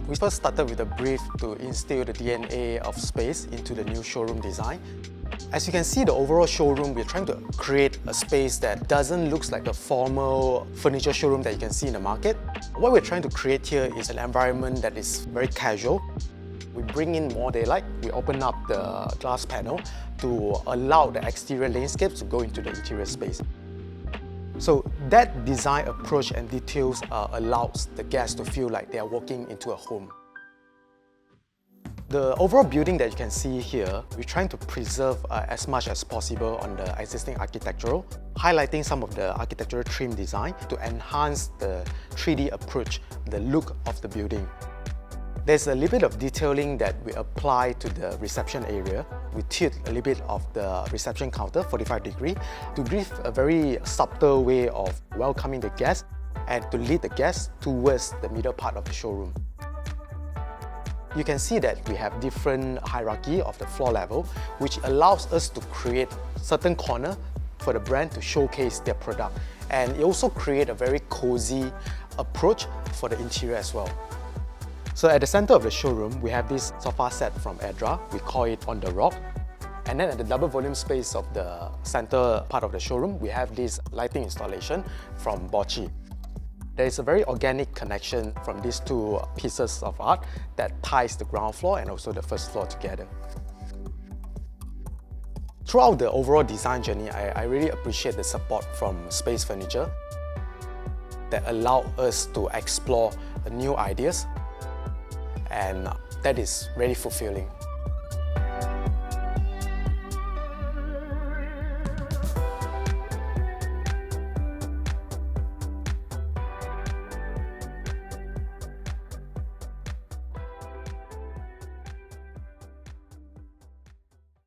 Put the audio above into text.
We first started with a brief to instill the DNA of space into the new showroom design. As you can see, the overall showroom, we're trying to create a space that doesn't look like the formal furniture showroom that you can see in the market. What we're trying to create here is an environment that is very casual. We bring in more daylight, we open up the glass panel to allow the exterior landscapes to go into the interior space. So that design approach and details allows the guests to feel like they are walking into a home. The overall building that you can see here, we're trying to preserve as much as possible on the existing architectural, highlighting some of the architectural trim design to enhance the 3D approach, the look of the building. There's a little bit of detailing that we apply to the reception area. We tilt a little bit of the reception counter 45 degrees to give a very subtle way of welcoming the guests and to lead the guests towards the middle part of the showroom. You can see that we have different hierarchy of the floor level, which allows us to create certain corner for the brand to showcase their product. And it also creates a very cozy approach for the interior as well. So at the center of the showroom, we have this sofa set from Edra. We call it on the Robb. And then at the double volume space of the center part of the showroom, we have this lighting installation from Bochi. There is a very organic connection from these two pieces of art that ties the ground floor and also the first floor together. Throughout the overall design journey, I really appreciate the support from Space Furniture that allow us to explore new ideas, and that is really fulfilling.